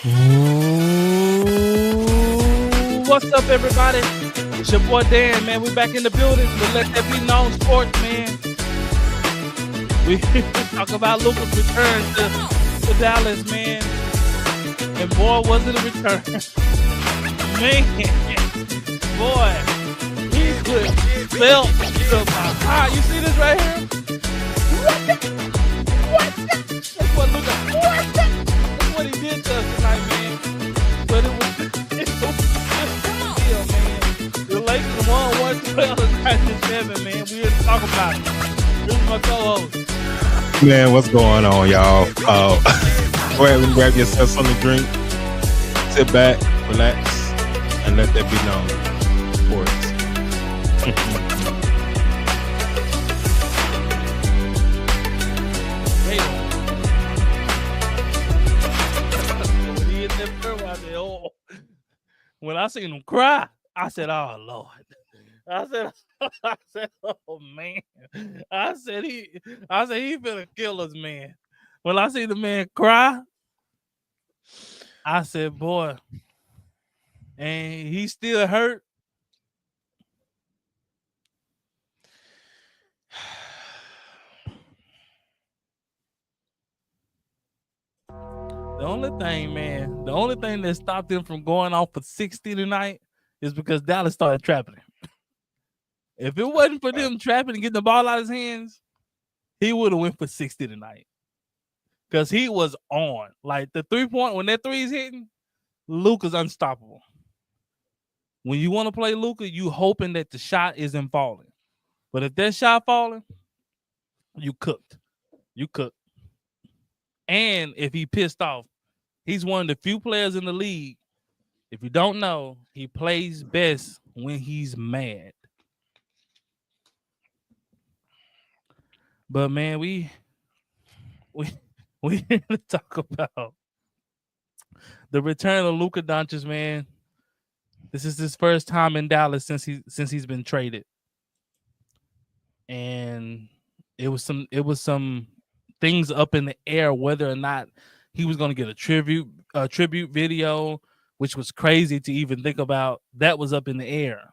What's up, everybody? It's your boy Dan, man. We back in the building. But let that be known, sports, man. We talk about Luka's return to Dallas, man. And boy, was it a return. Man, boy, he put belt to my heart. You see this right here? What? That's what Luka. That's what he did to us tonight, man. But it was deal, man. The Lakers won 112 to 97, man. We here to talk about it. This is my co-host. Man, what's going on, y'all? Go ahead and grab yourself something to drink. Sit back, relax, and let that be known. Sports. When I seen him cry, I said, "Oh Lord!" I said, "Oh man!" I said he finna kill us, man. When I see the man cry, I said, "Boy," and he still hurt. The only thing that stopped him from going off for 60 tonight is because Dallas started trapping him. If it wasn't for them trapping and getting the ball out of his hands, he would have went for 60 tonight. Because he was on. Like the 3-point, when that three is hitting, Luka's unstoppable. When you want to play Luka, you hoping that the shot isn't falling. But if that shot falling, you cooked. You cooked. And if he pissed off, he's one of the few players in the league. If you don't know, he plays best when he's mad. But man, we here to talk about the return of Luka Doncic, man. This is his first time in Dallas since he's been traded. And it was some things up in the air whether or not he was going to get a tribute video, which was crazy to even think about. That was up in the air.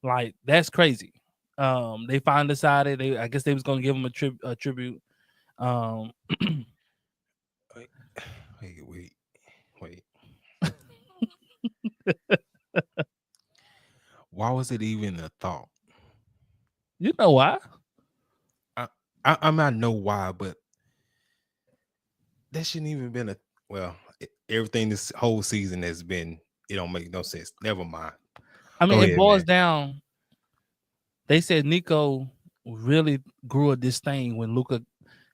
Like, that's crazy. They finally decided I guess they was going to give him a tribute. Wait. Why was it even a thought? You know why? I know why, but that shouldn't even been everything this whole season has been, it don't make no sense. Never mind. I mean, it boils down. They said Nico really grew a disdain when Luka.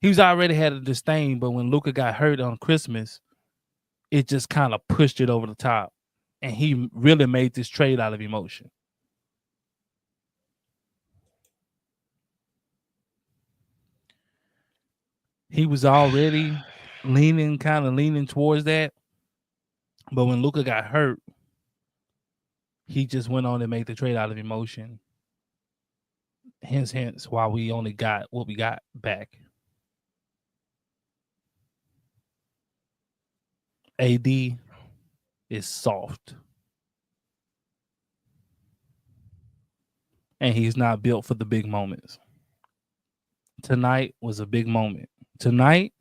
He was already had a disdain, but when Luka got hurt on Christmas, it just kind of pushed it over the top, and he really made this trade out of emotion. He was already leaning towards that, but when Luka got hurt, he just went on and made the trade out of emotion. Hence, why we only got what we got back. AD is soft. And he's not built for the big moments. Tonight was a big moment. Tonight,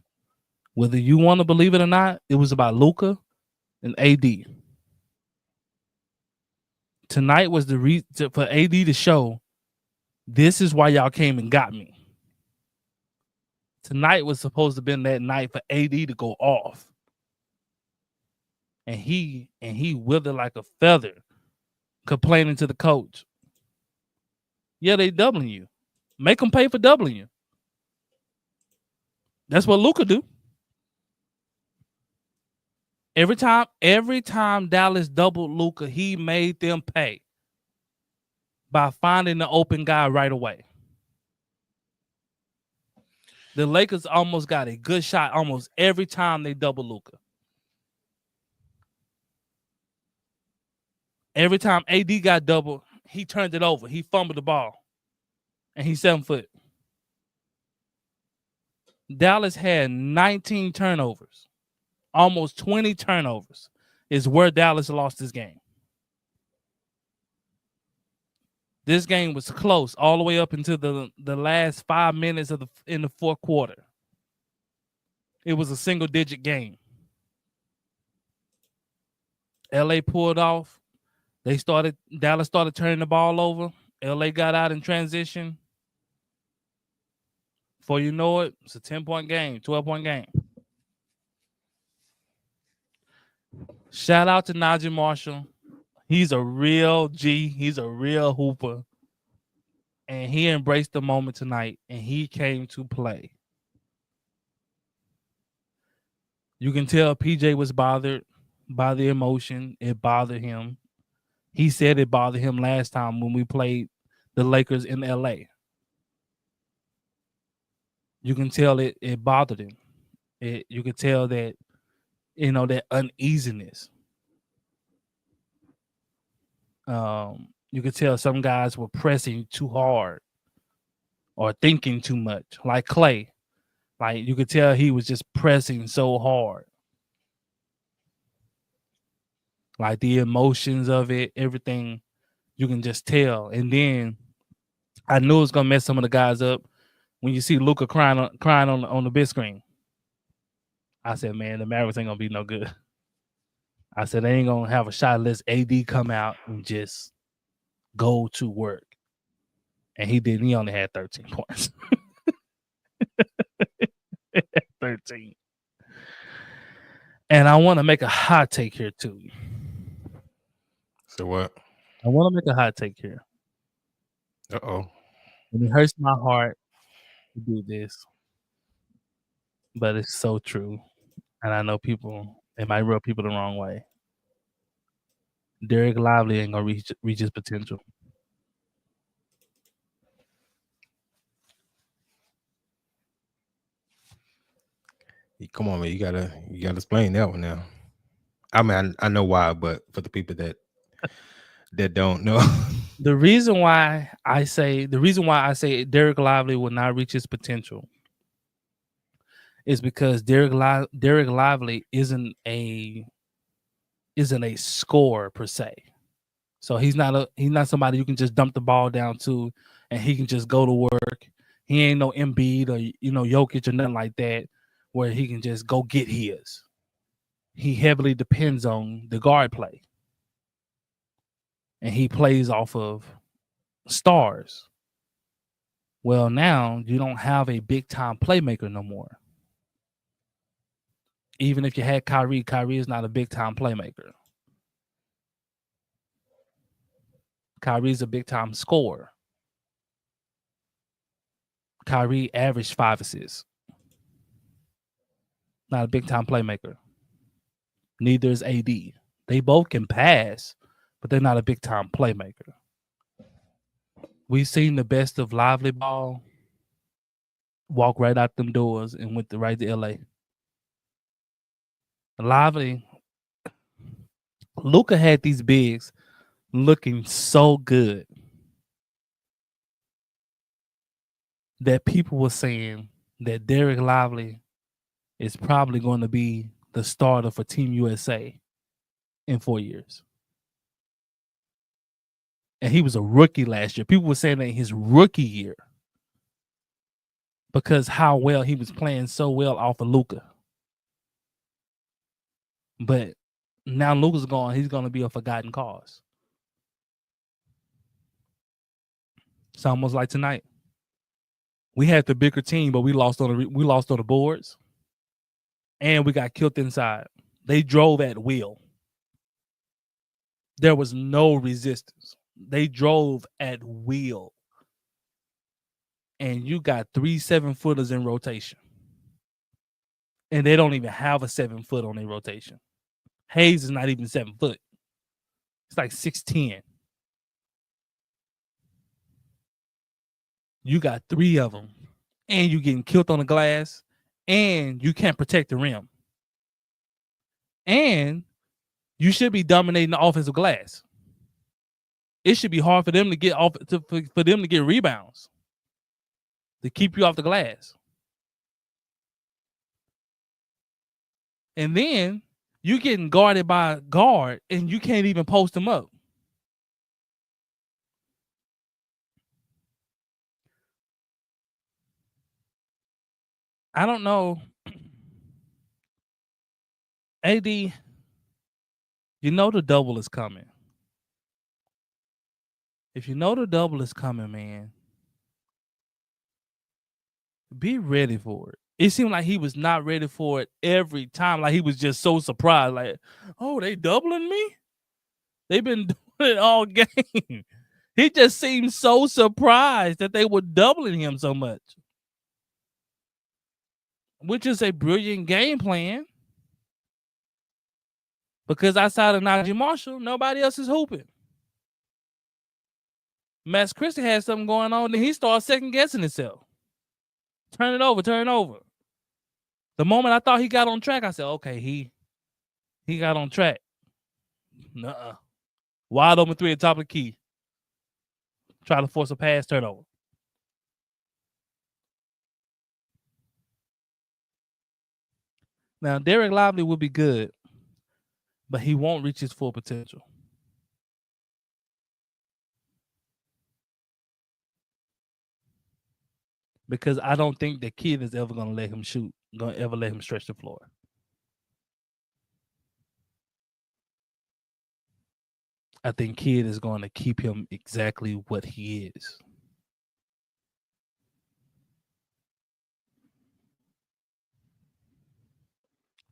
whether you want to believe it or not, it was about Luka and AD. Tonight was the reason for AD to show, this is why y'all came and got me. Tonight was supposed to have been that night for AD to go off. And he withered like a feather, complaining to the coach. Yeah, they doubling you. Make them pay for doubling you. That's what Luka do. Every time Dallas doubled Luka, he made them pay by finding the open guy right away. The Lakers almost got a good shot almost every time they double Luka. Every time AD got doubled, he turned it over. He fumbled the ball. And he's 7 foot. Dallas had 19 turnovers. almost 20 turnovers is where Dallas lost this game. This game was close all the way up into the last 5 minutes in the fourth quarter. It was a single-digit game. LA pulled off. Dallas started turning the ball over. LA got out in transition. Before you know it, it's a 10-point game, 12-point game. Shout out to Najee Marshall. He's a real G. He's a real hooper. And he embraced the moment tonight, and he came to play. You can tell PJ was bothered by the emotion. It bothered him. He said it bothered him last time when we played the Lakers in LA. You can tell it bothered him. You can tell that, that uneasiness. You could tell some guys were pressing too hard or thinking too much, like Clay. Like, you could tell he was just pressing so hard. Like, the emotions of it, everything, you can just tell. And then I knew it was going to mess some of the guys up when you see Luka crying on the big screen. I said, man, the Mavericks ain't going to be no good. I said, they ain't going to have a shot unless AD come out and just go to work. And he didn't. He only had 13 points. 13. And I want to make a hot take here, too. So what? I want to make a hot take here. Uh-oh. And it hurts my heart to do this. But it's so true. And I know it might rub people the wrong way. Derek Lively ain't going to reach his potential. Come on, man. You gotta explain that one now. I mean, I know why, but for the people that don't know. The reason why I say Derek Lively will not reach his potential is because Derek Lively isn't a scorer per se. So he's not somebody you can just dump the ball down to and he can just go to work. He ain't no Embiid or Jokic or nothing like that where he can just go get his. He heavily depends on the guard play. And he plays off of stars. Well, now you don't have a big-time playmaker no more. Even if you had Kyrie is not a big-time playmaker. Kyrie's a big-time scorer. Kyrie averaged 5 assists. Not a big-time playmaker. Neither is AD. They both can pass, but they're not a big-time playmaker. We've seen the best of Lively ball walk right out them doors and went right to LA. Lively, Luka had these bigs looking so good that people were saying that Derek Lively is probably going to be the starter for Team USA in 4 years. And he was a rookie last year. People were saying that in his rookie year because how well he was playing so well off of Luka. But now Luka's gone. He's going to be a forgotten cause. It's almost like tonight. We had the bigger team, but we lost on the boards. And we got killed inside. They drove at will. There was no resistance. They drove at will. And you got 3 7-footers in rotation. And they don't even have a 7-foot on their rotation. Hayes is not even 7 foot. It's like 6'10". You got 3 of them. And you getting killed on the glass. And you can't protect the rim. And you should be dominating the offensive glass. It should be hard for them to get for them to get rebounds to keep you off the glass. And then you getting guarded by a guard and you can't even post him up. I don't know. AD, you know the double is coming. If you know the double is coming, man, be ready for it. It seemed like he was not ready for it every time. Like he was just so surprised. Like, oh, they doubling me? They've been doing it all game. He just seemed so surprised that they were doubling him so much. Which is a brilliant game plan. Because outside of Najee Marshall, nobody else is hooping. Max Christie had something going on, then he started second guessing himself. Turn it over, turn it over. The moment I thought he got on track, I said, okay, he got on track. Nuh-uh. Wide open three at the top of the key. Try to force a pass turnover. Now, Derek Lively will be good, but he won't reach his full potential. Because I don't think the kid is ever going to let him shoot, going to ever let him stretch the floor. I think kid is going to keep him exactly what he is.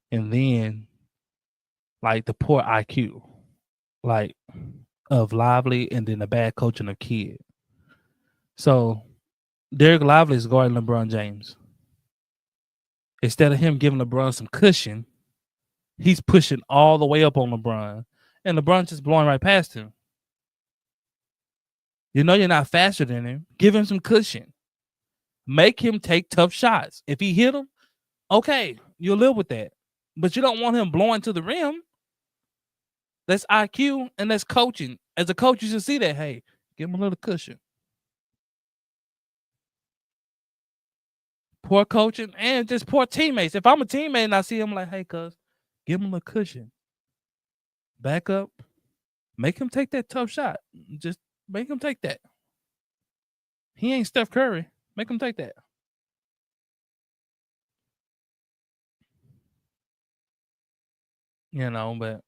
And then, like, the poor IQ, like, of Lively and then the bad coaching of kid. So, Derek Lively is guarding LeBron James. Instead of him giving LeBron some cushion, he's pushing all the way up on LeBron. And LeBron just blowing right past him. You know you're not faster than him. Give him some cushion. Make him take tough shots. If he hit him, okay, you'll live with that. But you don't want him blowing to the rim. That's IQ and that's coaching. As a coach, you should see that. Hey, give him a little cushion. Poor coaching and just poor teammates. If I'm a teammate and I see him like, hey, cuz, give him a cushion. Back up. Make him take that tough shot. Just make him take that. He ain't Steph Curry. Make him take that. You know, but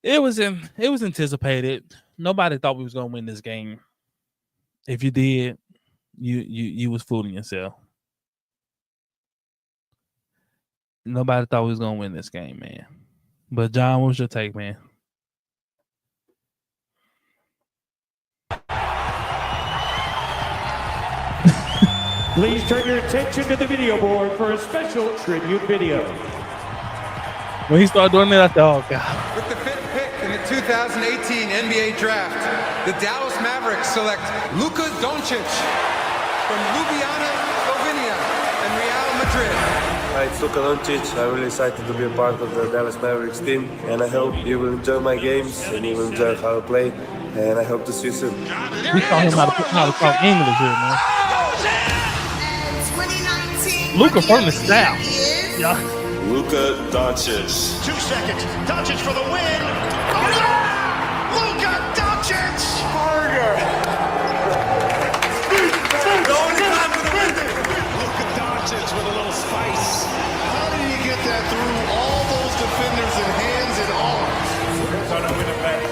it was anticipated. Nobody thought we was gonna win this game. If you did, you was fooling yourself. Nobody thought we was gonna win this game, man. But John, what was your take, man? Please turn your attention to the video board for a special tribute video. When he started doing that, I thought, oh, God. With the fifth pick in the 2018 NBA Draft, the Dallas Mavericks select Luka Doncic from Ljubljana, Slovenia, and Real Madrid. Hi, it's Luka Doncic. I'm really excited to be a part of the Dallas Mavericks team, and I hope you will enjoy my games and you will enjoy how I play, and I hope to see you soon. We taught him how to talk English here, man. Luka from the South. Yeah. Luka Doncic. 2 seconds. Doncic for the win. Oh no! Luka Doncic! Harder. The only time for the win. Luka Doncic with a little spice. How did he get that through all those defenders and hands and arms? We're gonna win it back.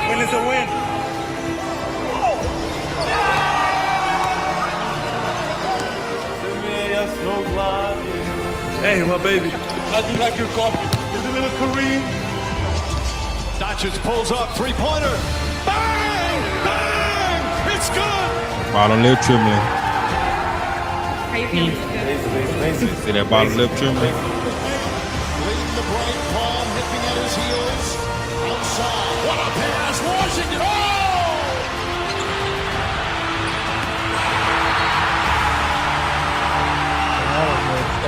Win is a win. Hey, my baby. How'd you like your coffee? Is it a little Kareem? Doncic pulls up, three-pointer. Bang! Bang! It's good! Bottom lip trembling. How you feeling? See that bottom lip trembling? Leading the bright palm, nipping at his heels. Outside. What a pass! Washington! Oh!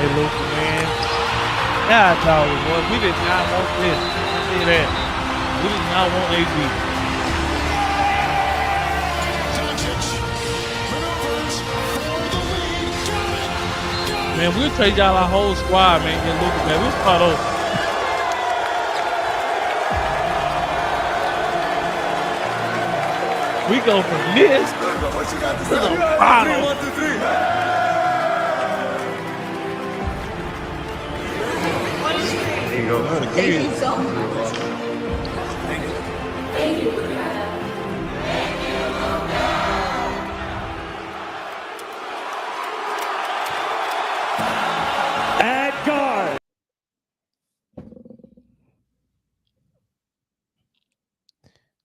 Hey, Luka, man. God, dog, boy. We did not want this. I see that. We did not want AD. Doncic maneuvers for the lead. Got Man, we'll trade y'all our whole squad, man. Get Luka, man. We'll start over. We go from this to the bottom. 1, 2, 3. There you go. Thank you so much. Thank you. At guard.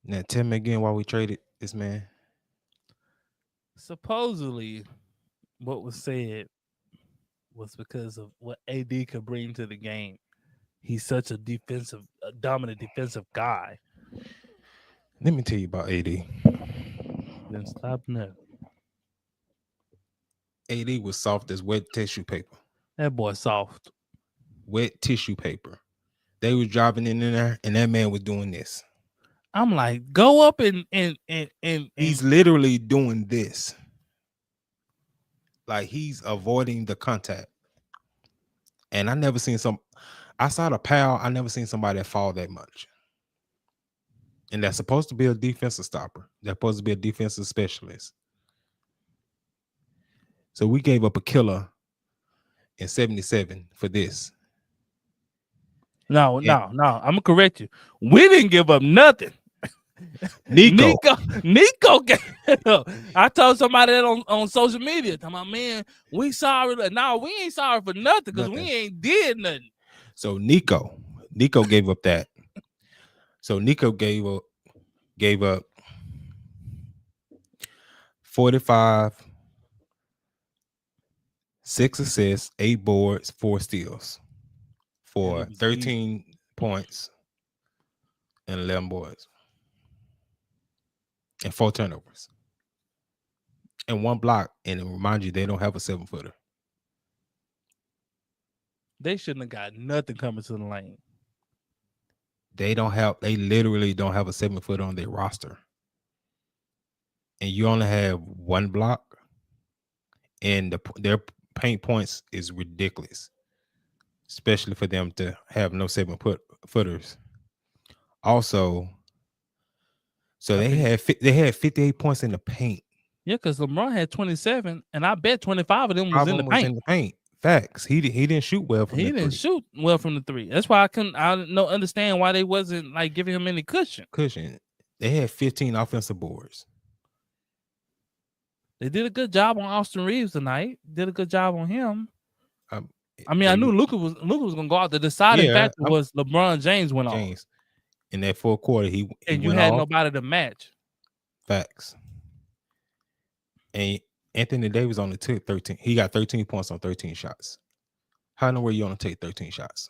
Now tell me again why we traded this man. Supposedly, what was said was because of what AD could bring to the game. He's such a dominant defensive guy. Let me tell you about AD. Then stop now. AD was soft as wet tissue paper. That boy soft. Wet tissue paper. They was driving in there, and that man was doing this. I'm like, go up and He's literally doing this. Like he's avoiding the contact. And I never seen outside of Powell, I never seen somebody that fall that much. And that's supposed to be a defensive stopper. They're supposed to be a defensive specialist. So we gave up a killer in 77 for this. No. I'm gonna correct you. We didn't give up nothing. Nico gave it up. I told somebody that on social media. Talking about, man, we sorry. No, we ain't sorry for nothing because we ain't did nothing. So Nico gave up that. So Nico gave up 45, 6 assists, 8 boards, 4 steals for 13 points and 11 boards and 4 turnovers and 1 block. And to remind you, they don't have a 7-footer. They shouldn't have got nothing coming to the lane. They literally don't have a 7-footer on their roster. And you only have 1 block, and their paint points is ridiculous, especially for them to have no 7-footers. Also, so they had 58 points in the paint. Yeah, because LeBron had 27, and I bet 25 of them was in the paint. Facts. He didn't shoot well from the 3. He didn't shoot well from the 3. That's why I didn't understand why they wasn't like giving him any cushion. They had 15 offensive boards. They did a good job on Austin Reeves tonight. Did a good job on him. I knew Luka was gonna go out. The deciding factor was LeBron James went off. In that 4th quarter, he you had nobody to match. Facts. And Anthony Davis only took 13. He got 13 points on 13 shots. How in the world you only take 13 shots?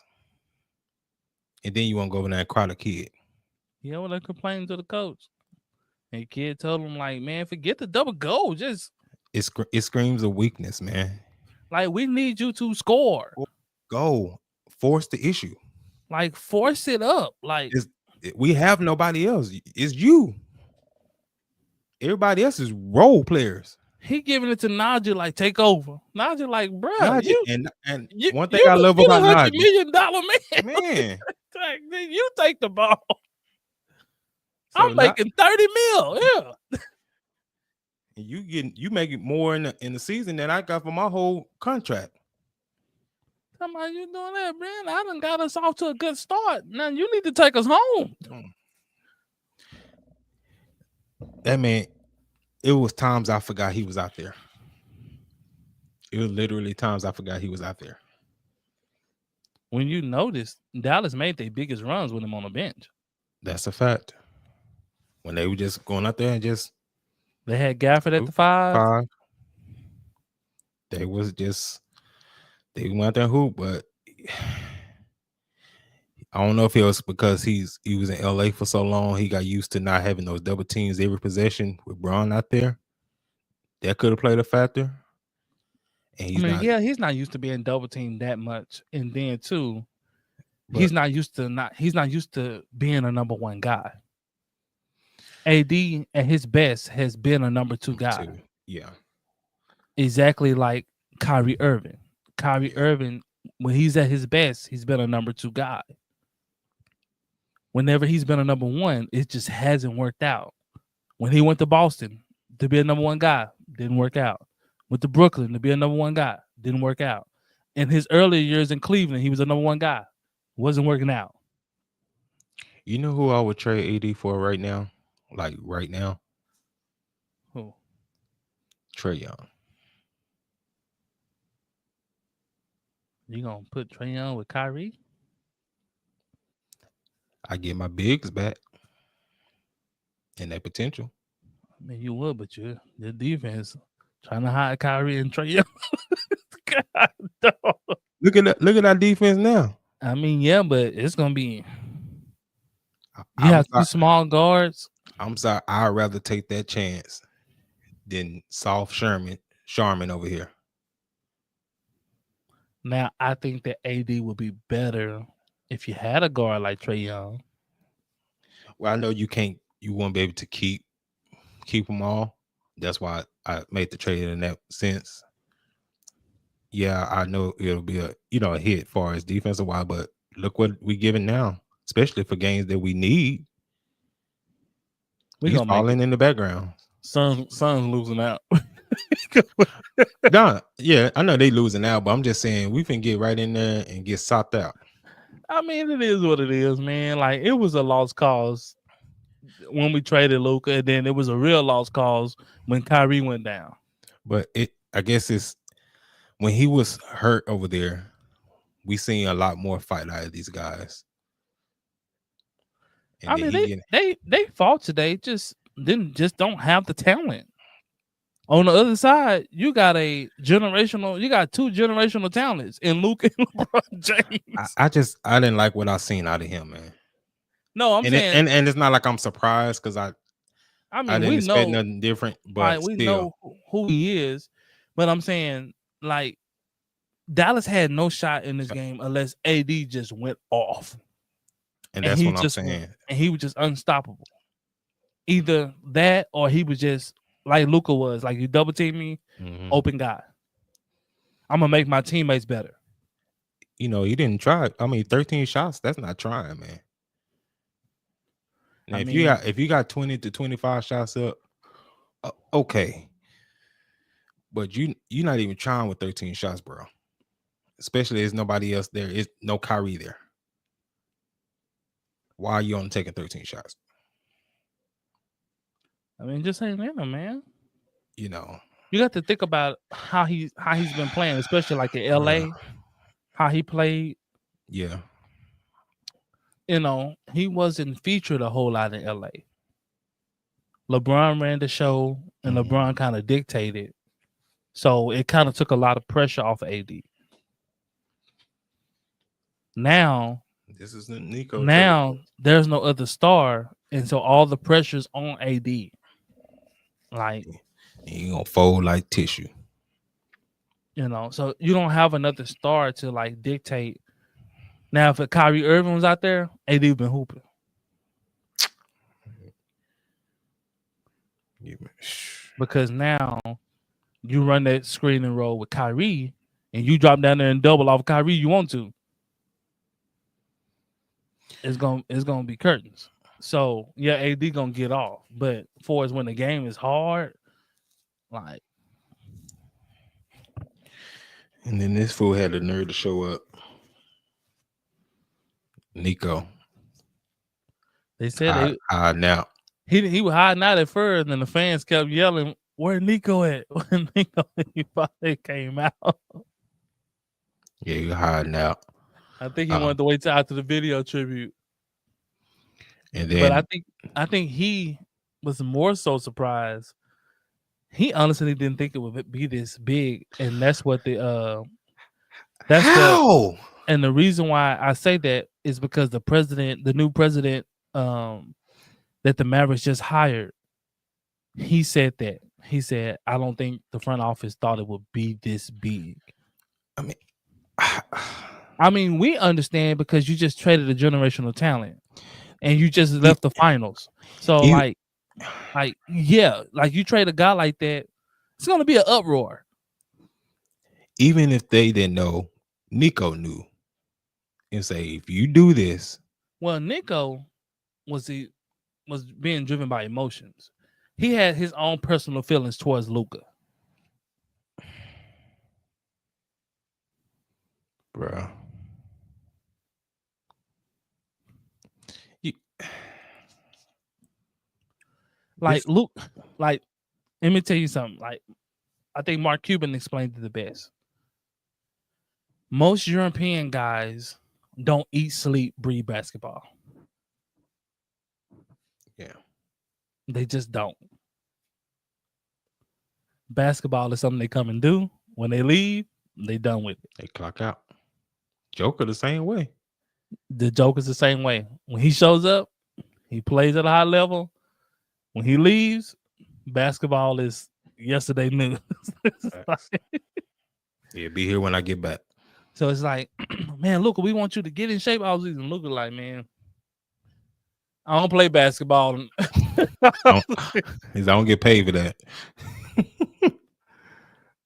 And then you want to go over there and cry the kid. He over there complaining to the coach. And the kid told him, like, man, forget the double goal. Just it screams of weakness, man. Like, we need you to score. Go. Force the issue. Like, force it up. Like, we have nobody else. It's you. Everybody else is role players. He giving it to Najee, like, take over. Najee, like, bro. And one thing I love about Najee. $100 million man. Man. Like, you take the ball. So I'm making 30 mil. Yeah. You making more in the season than I got for my whole contract. Come on, you doing that, man? I done got us off to a good start. Now you need to take us home. That man, it was times I forgot he was out there. It was literally times I forgot he was out there. When you notice, Dallas made their biggest runs with him on the bench. That's a fact. When they were just going out there and just... They had Gafford at the 5. They went out there and hoop, but I don't know if it was because he was in LA for so long. He got used to not having those double teams every possession with Braun out there. That could have played a factor. And he's not used to being double teamed that much. And then too, he's not used to being a number 1 guy. AD at his best has been a number 2 guy. Yeah. Exactly like Kyrie Irving. Kyrie Irving, when he's at his best, he's been a number 2 guy. Whenever he's been a number 1, it just hasn't worked out. When he went to Boston to be a number 1 guy, didn't work out. Went to Brooklyn to be a number 1 guy, didn't work out. In his earlier years in Cleveland, he was a number 1 guy, wasn't working out. You know who I would trade AD for right now? Like right now? Who? Trae Young. You gonna put Trae Young with Kyrie? I get my bigs back and their potential. I mean, you would, but your defense trying to hide Kyrie and Trae Young. God, dog. Look at our defense now. I mean, yeah, but it's gonna be. You I'm have 2 sorry. small guards. I'm sorry. I'd rather take that chance than soft Sharman over here. Now, I think that AD would be better if you had a guard like Trae Young. Well, I know you won't be able to keep them all. That's why I made the trade in that sense. Yeah, I know it'll be a hit as far as defensive wise, but look what we giving now, especially for games that we need. He's falling in the background. Suns losing out. Nah, yeah, I know they losing out, but I'm just saying we can get right in there and get sopped out. I mean, it is what it is, man. Like, it was a lost cause when we traded Luka, and then it was a real lost cause when Kyrie went down. But I guess it's when he was hurt over there, we seen a lot more fight out of these guys. And I mean, they fought today, just don't have the talent. On the other side, you got two generational talents in Luka and LeBron James. I didn't like what I seen out of him, man. No, saying, and it's not like I'm surprised because I didn't expect nothing different. But we still, know who he is. But I'm saying, like, Dallas had no shot in this game unless AD just went off. And that's what I'm saying. And he was just unstoppable. Either that or he was just like Luka was. Like, you double team me, open guy. I'm going to make my teammates better. He didn't try. I mean, 13 shots, that's not trying, man. Now, if you got 20 to 25 shots up, okay. But you're not even trying with 13 shots, bro. Especially there's nobody else there. It's no Kyrie there. Why are you only taking 13 shots? I mean, just ain't in him, man. You got to think about how he's been playing, especially like in LA, how he played. Yeah. He wasn't featured a whole lot in LA. LeBron ran the show, and LeBron kind of dictated. So it kind of took a lot of pressure off of AD. Now, this is Nico. Now there's no other star, and so all the pressure's on AD. Like, he gonna fold like tissue. So you don't have another star to like dictate. Now, if Kyrie Irving was out there, AD been hooping. Because now you run that screen and roll with Kyrie, and you drop down there and double off Kyrie, you want to. It's gonna be curtains. So yeah, AD gonna get off. But for as when the game is hard, like. And then this fool had the nerve to show up. Nico. They said hiding out. He was hiding out at first, and then the fans kept yelling, "Where Nico at?" When Nico finally came out. Yeah, he was hiding out. I think he wanted to wait till after the video tribute. And then, but I think he was more so surprised. He honestly didn't think it would be this big, and that's what the and the reason why I say that is because the new president that the Mavericks just hired, he said that. He said, I don't think the front office thought it would be this big. I mean, we understand because you just traded a generational talent and you just left the finals. So like you trade a guy like that, it's gonna be an uproar. even if they didn't know, Nico knew, and say, if you do this, Well, Nico was being driven by emotions. He had his own personal feelings towards Luka. bro. Like Luke, like let me tell you something. Like I think Mark Cuban explained it the best. Most European guys don't eat, sleep, breathe basketball. Yeah. They just don't. Basketball is something they come and do. When they leave, they done with it. They clock out. Joker the same way. The Joker's the same way. When he shows up, he plays at a high level. When he leaves, basketball is yesterday news. Yeah, be here when I get back. So it's like, man, Luka, we want you to get in shape all season. Luka like, man, I don't play basketball. I don't get paid for that.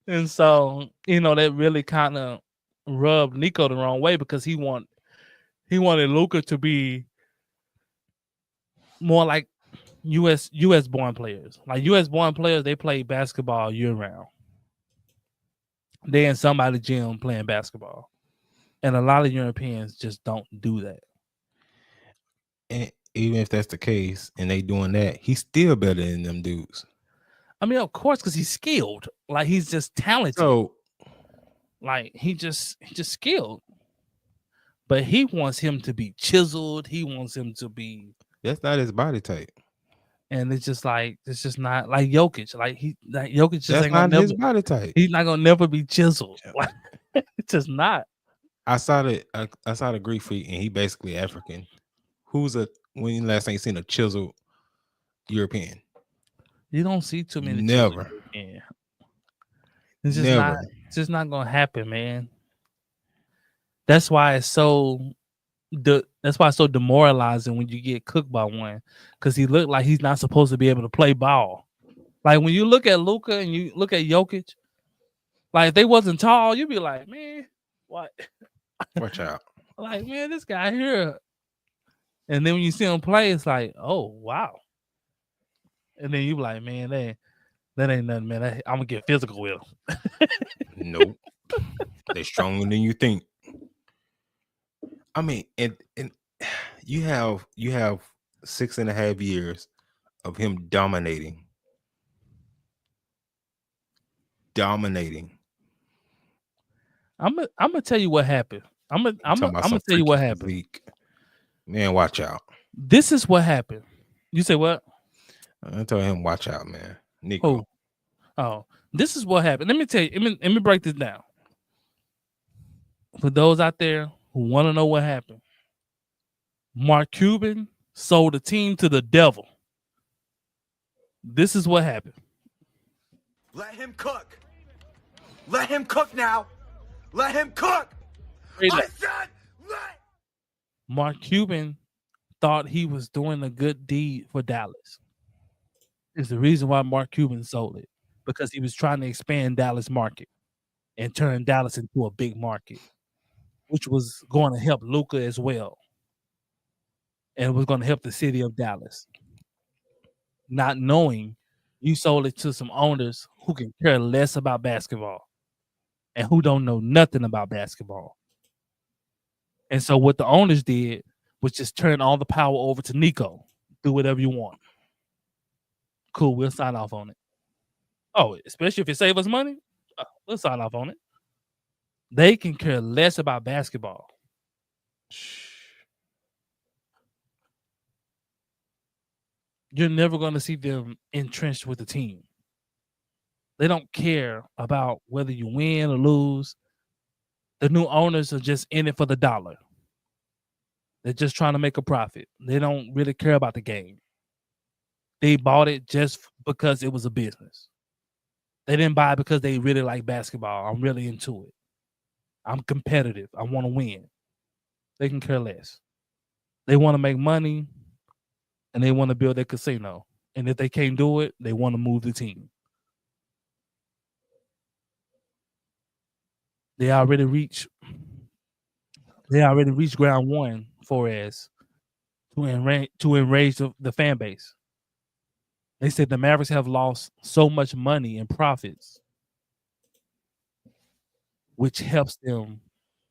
And so, that really kind of rubbed Nico the wrong way because he wanted Luka to be more like US born players. Like US born players, they play basketball year round. They in somebody's gym playing basketball. And a lot of Europeans just don't do that. And even if that's the case and they doing that, he's still better than them dudes. I mean, of course, because he's skilled. Like he's just talented. So like he just skilled. But he wants him to be chiseled. He wants him to be. That's not his body type. And it's just not like Jokic. Jokic just that's ain't gonna not his never, body type. He's not gonna never be chiseled. Like, it's just not. I saw the Greek freak, and he basically African. When you last time you seen a chiseled European? You don't see too many. Never. Yeah. It's just not gonna happen, man. That's why it's so demoralizing when you get cooked by one, because he looked like he's not supposed to be able to play ball. Like when you look at Luka and you look at Jokic, like if they wasn't tall, you'd be like, man, what? Watch out. Like, man, this guy here. And then when you see him play, it's like, oh wow. And then you be like, man, that ain't nothing, man. I'm gonna get physical with him. Nope. They're stronger than you think. I mean, and you have 6.5 years of him dominating. I'm gonna tell you what happened. I'm gonna tell you what happened. Physique. Man, watch out. This is what happened. You say what? I told him, watch out, man. Nico. Who? Oh, this is what happened. Let me tell you. Let me break this down. For those out there who want to know what happened, Mark Cuban sold the team to the devil. This is what happened. Let him cook. Let him cook now. Let him cook. I said let. Mark Cuban thought he was doing a good deed for Dallas. It's the reason why Mark Cuban sold it, because he was trying to expand Dallas market and turn Dallas into a big market, which was going to help Luka as well. And it was going to help the city of Dallas. Not knowing you sold it to some owners who can care less about basketball and who don't know nothing about basketball. And so what the owners did was just turn all the power over to Nico. Do whatever you want. Cool, we'll sign off on it. Oh, especially if it saves us money, we'll sign off on it. They can care less about basketball. You're never going to see them entrenched with the team. They don't care about whether you win or lose. The new owners are just in it for the dollar. They're just trying to make a profit. They don't really care about the game. They bought it just because it was a business. They didn't buy it because they really like basketball. I'm really into it. I'm competitive. I want to win. They can care less. They want to make money, and they want to build their casino. And if they can't do it, they want to move the team. They already reached ground one for as to enrage the fan base. They said the Mavericks have lost so much money in profits, which helps them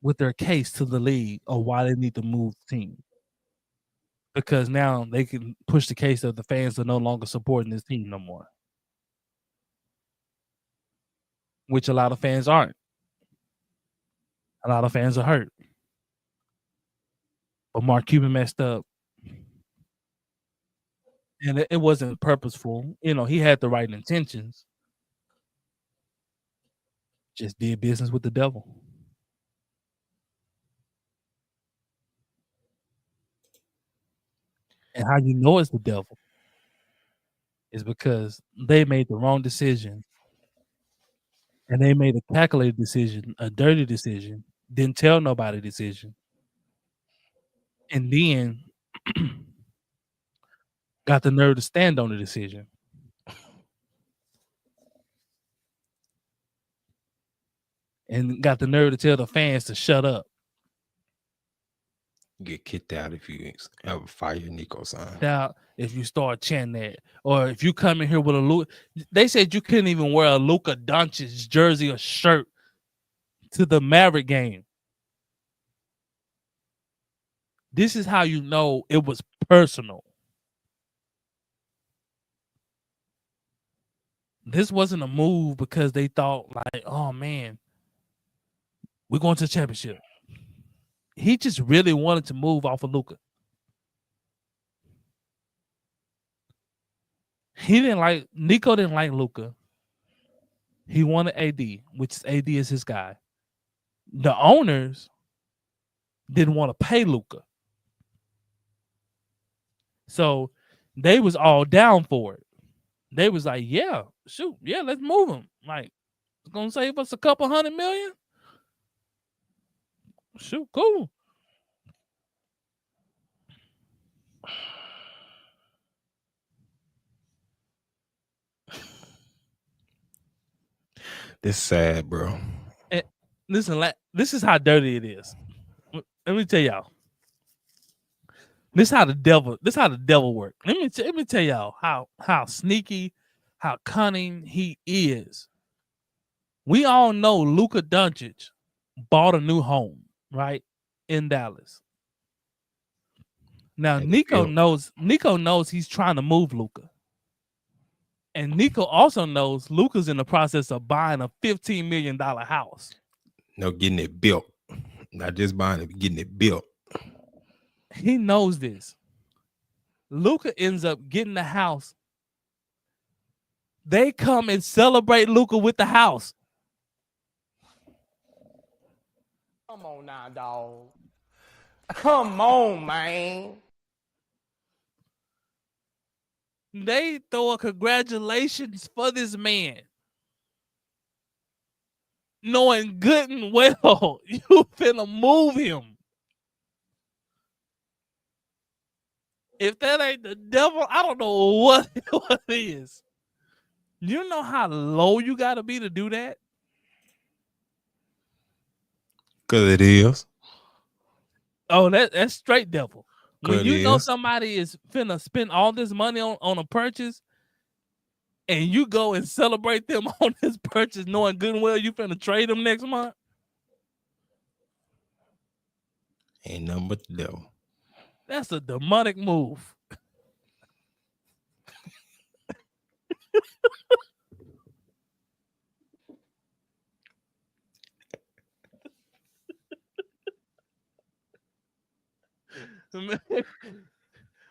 with their case to the league of why they need to move the team. Because now they can push the case of the fans are no longer supporting this team no more, which a lot of fans aren't. A lot of fans are hurt. But Mark Cuban messed up. And it wasn't purposeful. You know, he had the right intentions. Just did business with the devil. And how you know it's the devil is because they made the wrong decision. And they made a calculated decision, a dirty decision, didn't tell nobody decision. And then got the nerve to stand on the decision. And got the nerve to tell the fans to shut up. Get kicked out if you ever fire Nico sign. Now, if you start chanting that, or if you come in here with a Luka, they said you couldn't even wear a Luka Doncic jersey or shirt to the Maverick game. This is how you know it was personal. This wasn't a move because they thought like, oh man, we're going to the championship. He just really wanted to move off of Luka. Nico didn't like Luka. He wanted AD, which AD is his guy. The owners didn't want to pay Luka. So they was all down for it. They was like, yeah, shoot, yeah, let's move him. Like, it's gonna save us a couple $100 million. Shoot, cool. This is sad, bro. And listen, this is how dirty it is. Let me tell y'all. This is how the devil works. Let me tell y'all how sneaky, how cunning he is. We all know Luka Doncic bought a new home, right? In Dallas. Now Nico knows he's trying to move Luka. And Nico also knows Luka's in the process of buying a $15 million house. No, getting it built. Not just buying it, getting it built. He knows this. Luka ends up getting the house. They come and celebrate Luka with the house. Come on now, dog. Come on, man. They throw a congratulations for this man, knowing good and well you finna move him. If that ain't the devil, I don't know what it is. You know how low you gotta be to do that? Because it is. Oh, that's straight devil. When you know is. somebody is finna spend all this money on a purchase, and you go and celebrate them on this purchase, knowing good and well you finna trade them next month. Ain't nothing but the devil. That's a demonic move.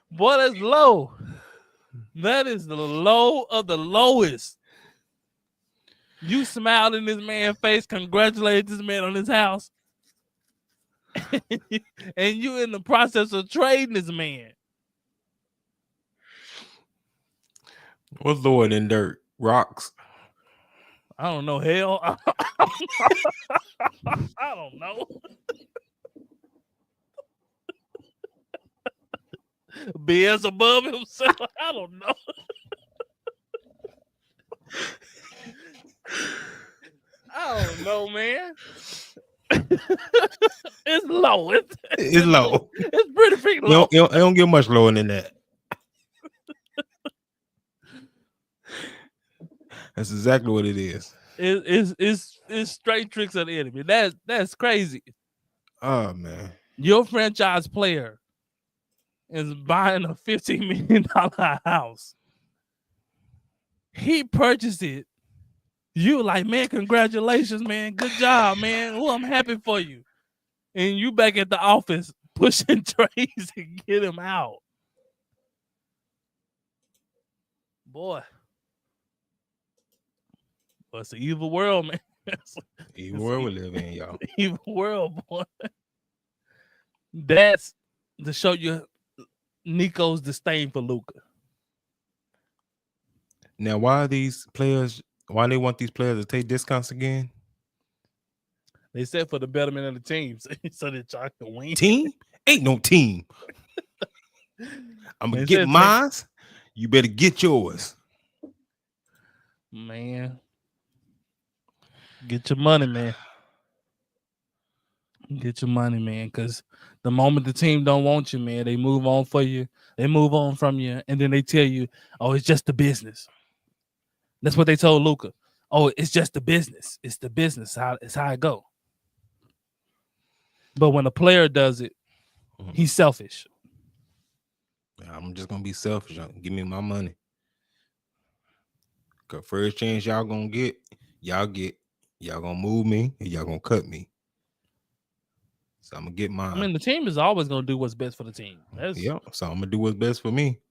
Boy, that's low. That is the low of the lowest. You smiled in this man's face, congratulated this man on his house, and you in the process of trading this man. What's lower than dirt? Rocks. I don't know. Hell, I don't know. BS above himself. I don't know. I I don't know, man. It's low. It's low. It's pretty freaking You low. don't, it don't get much lower than that. That's exactly what it is. It's straight tricks of the enemy. That's crazy. Oh man. Your franchise player is buying a $15 million house. He purchased it. You like, man, congratulations, man. Good job, man. Oh, I'm happy for you. And you back at the office pushing trays to get him out. Boy. Well, it's an evil world, man. Evil world we live in, y'all. Evil world, boy. That's to show you Nico's disdain for Luka. Now, why they want these players to take discounts again? They said for the betterment of the teams, so that y'all can win. Team? Ain't no team. I'm gonna get mine. You better get yours. Man. Get your money, man. Get your money, man. Because the moment the team don't want you, man, they move on for you. They move on from you, and then they tell you, "Oh, it's just the business." That's what they told Luka. Oh, it's just the business. It's the business. It's how it go. But when a player does it, he's selfish. I'm just gonna be selfish. Give me my money. Cause first chance y'all gonna get, y'all gonna move me and y'all gonna cut me. So I'm gonna get mine. I mean, the team is always gonna do what's best for the team. So I'm gonna do what's best for me.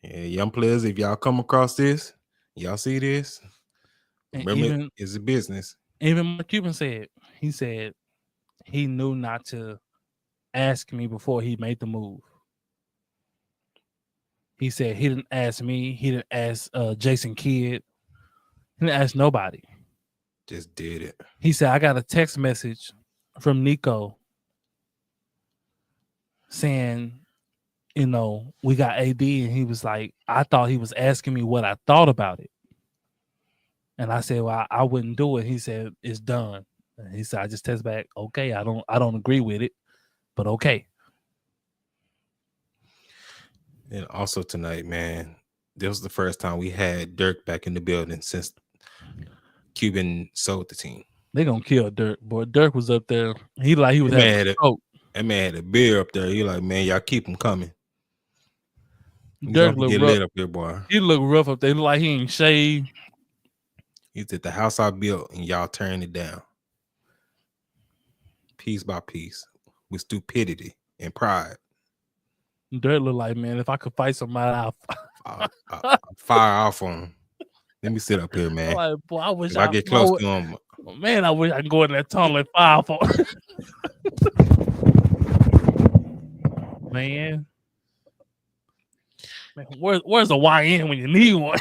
Yeah, young players, if y'all come across this, y'all see this, remember it's a business. Even Mark Cuban said, he knew not to ask me before he made the move. He said he didn't ask me. He didn't ask Jason Kidd. He didn't ask nobody. Just did it. He said, I got a text message from Nico saying, we got AD. And he was like, I thought he was asking me what I thought about it. And I said, well, I wouldn't do it. He said, it's done. And he said, I just text back, okay, I don't agree with it, but okay. And also tonight, man, this was the first time we had Dirk back in the building since Cuban sold the team. They gonna kill Dirk, boy. Dirk was up there. He was having a stroke. That man had a beer up there. He like, man, y'all keep him coming. Dirk looked rough. Lit up here, boy. He looked rough up there. He looked like he ain't shaved. He said the house I built and y'all tearing it down. Piece by piece. With stupidity and pride. Dirk looked like, man, if I could fight somebody, I'll fire off on him. Let me sit up here, man. Like, boy, I wish I get close to him. Man, I wish I could go in that tunnel and fire for him. Man, where's a YN when you need one?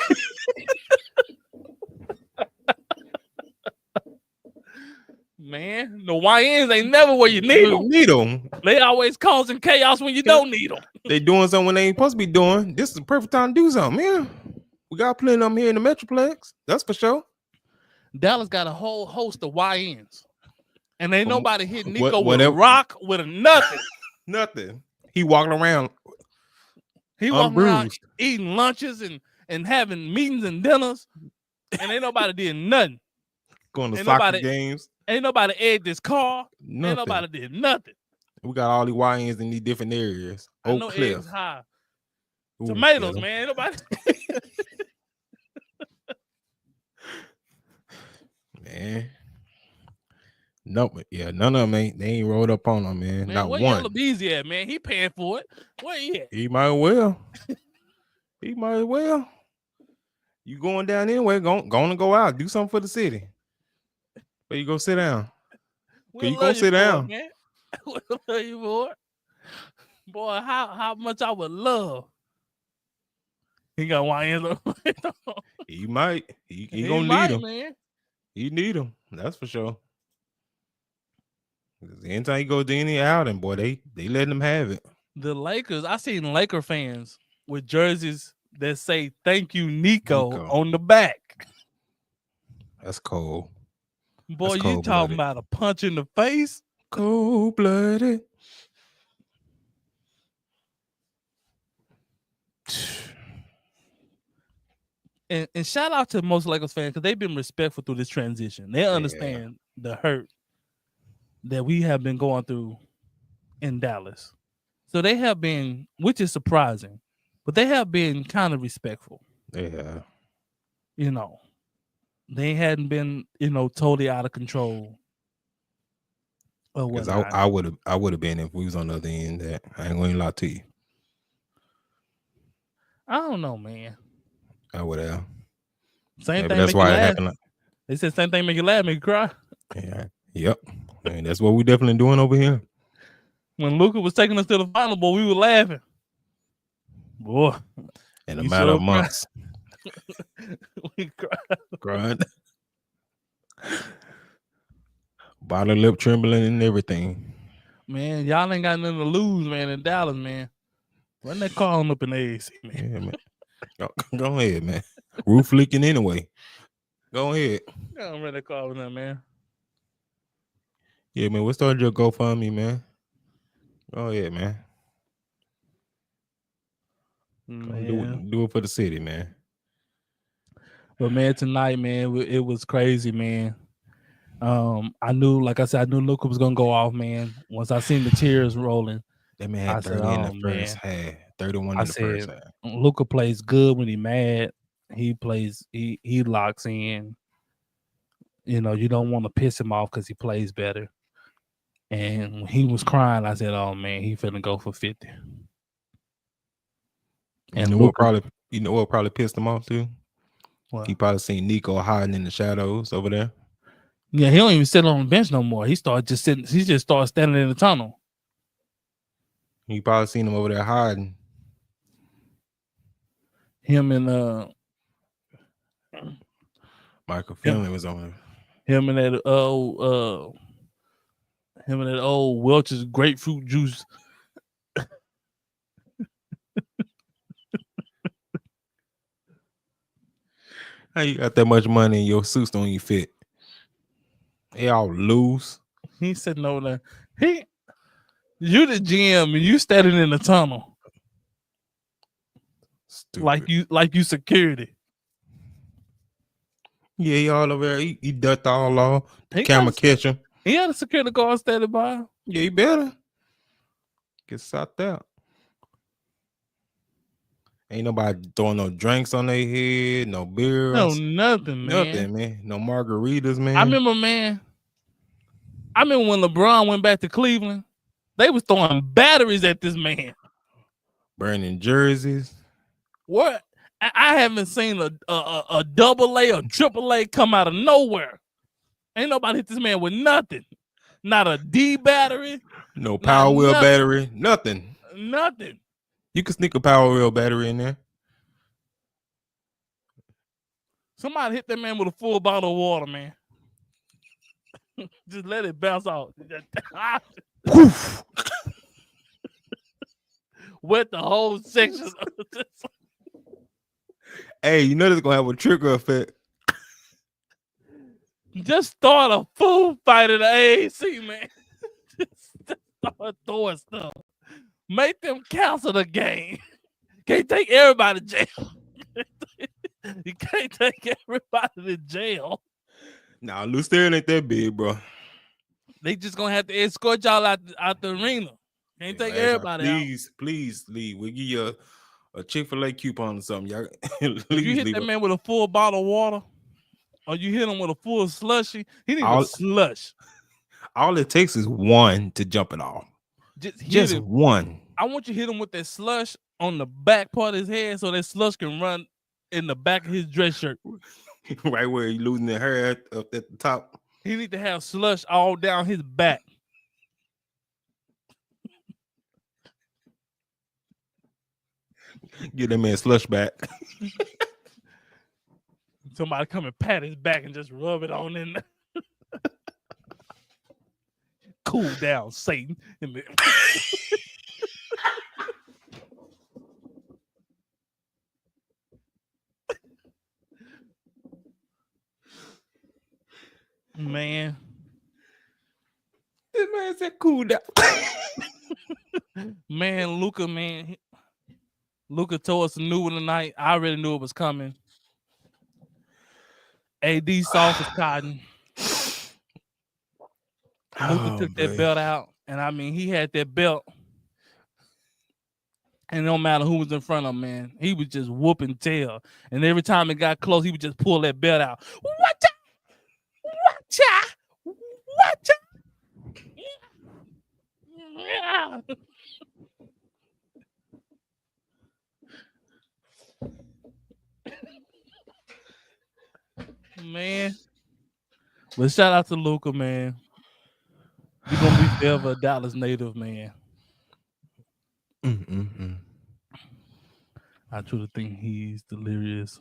Man, the YNs ain't never where you need them. They always causing chaos when you don't need them. They doing something when they ain't supposed to be doing. This is the perfect time to do something, man. We got plenty of them here in the Metroplex. That's for sure. Dallas got a whole host of YNs. And ain't nobody hit Nico with a rock, with a nothing. Nothing. He walking around. He walking around eating lunches and having meetings and dinners. And ain't nobody did nothing. Going to soccer games. Ain't nobody egged this car. Nothing. Ain't nobody did nothing. We got all these YNs in these different areas. Oak Cliff. Eggs high. Ooh, tomatoes, man. Ain't nobody. Man. Nope. Yeah, none of them ain't. They ain't rolled up on them, man. Not where one. Yellow Beezy at, man? He paying for it. Where he at? He might well. He might well. You going down anyway? Gonna go out. Do something for the city. Where you go sit down? You go sit down, man. We'll love you for it. Boy, how much I would love. He got YNs. He might. He gonna need them. Man. He need them. That's for sure. Anytime you go to any outing, boy, they letting them have it. The Lakers, I seen Laker fans with jerseys that say "Thank you, Nico" on the back. That's cold. Boy, That's you talking cold-blooded. about a punch in the face? Cold-blooded. And shout out to most Lakers fans because they've been respectful through this transition. They understand the hurt that we have been going through in Dallas. So they have been, which is surprising, but they have been kind of respectful. Yeah. You know, they hadn't been, totally out of control or Because whatnot. I would have been if we was on the other end. That I ain't going to lie to you. I don't know, man. I would have. Same Maybe thing that's make why you it laugh. happened. They said same thing make you laugh, make you cry. Yeah. Yep. I mean, that's what we definitely doing over here. When Luka was taking us to the final, boy, we were laughing. Boy, In a we matter of sure months. we cried. Crying. Bottom lip trembling and everything. Man, y'all ain't got nothing to lose, man, in Dallas, man. Run that car on up in the AC, man. Yeah, man. Go ahead, man. Roof leaking anyway. Go ahead. Run that car on up, man. Yeah, man. What started your GoFundMe, man? Go ahead, man. Do it for the city, man. But man, tonight, man, it was crazy, man. I knew, like I said, I knew Luka was gonna go off, man. Once I seen the tears rolling, that man had 30 in the first half, 31 in the first half. Luka plays good when he mad. He plays, he locks in. You know, you don't want to piss him off because he plays better. And when he was crying, I said, "Oh man, he finna go for 50." And you know what probably pissed him off too? What? He probably seen Nico hiding in the shadows over there. Yeah, he don't even sit on the bench no more. He just started standing in the tunnel. He probably seen him over there hiding. Him and Michael Finley was on him and that old Welch's grapefruit juice. How you got that much money and your suits don't even fit? They all loose. He's sitting over there. You the GM and you standing in the tunnel. Stupid. Like you security. Yeah, he all over there. He ducked all off. The camera catch him. He had a security guard standing by. Yeah, he better. Get sucked out. Ain't nobody throwing no drinks on their head, no beers. No, nothing, man. Nothing, man. No margaritas, man. I remember when LeBron went back to Cleveland, they was throwing batteries at this man. Burning jerseys. What? I haven't seen a double A or triple A come out of nowhere. Ain't nobody hit this man with nothing. Not a D battery. No power wheel battery. Nothing. Nothing. You can sneak a power wheel battery in there. Somebody hit that man with a full bottle of water, man. Just let it bounce off. Wet the whole section. Hey, you know this is gonna have a trigger effect. Just start a food fight at the AAC, man. Just start throwing stuff. Make them cancel the game. Can't take everybody to jail. You can't take everybody to jail. Nah, Lucerne ain't that big, bro. They just gonna have to escort y'all out the arena. Can't take everybody out. Please leave. We'll give you a Chick-fil-A coupon or something. Y'all, if you hit that man with a full bottle of water, or you hit him with a full slushy, he needs a slush. All it takes is one to jump it off. Just one. I want you to hit him with that slush on the back part of his head so that slush can run in the back of his dress shirt. Right where he's losing the hair up at the top. He need to have slush all down his back. Get that man slush back. Somebody come and pat his back and just rub it on in there. Cool down, Satan. man. This man said cool down. Man, Luka, man. Luka told us a new one tonight. I already knew it was coming. AD soft as cotton. Luka took that belt out, and I mean, he had that belt, and no matter who was in front of him, man, he was just whooping tail. And every time it got close, he would just pull that belt out. Watcha! Yeah. Man. But shout out to Luka, man. You're gonna be forever a Dallas native, man. I truly think he's delirious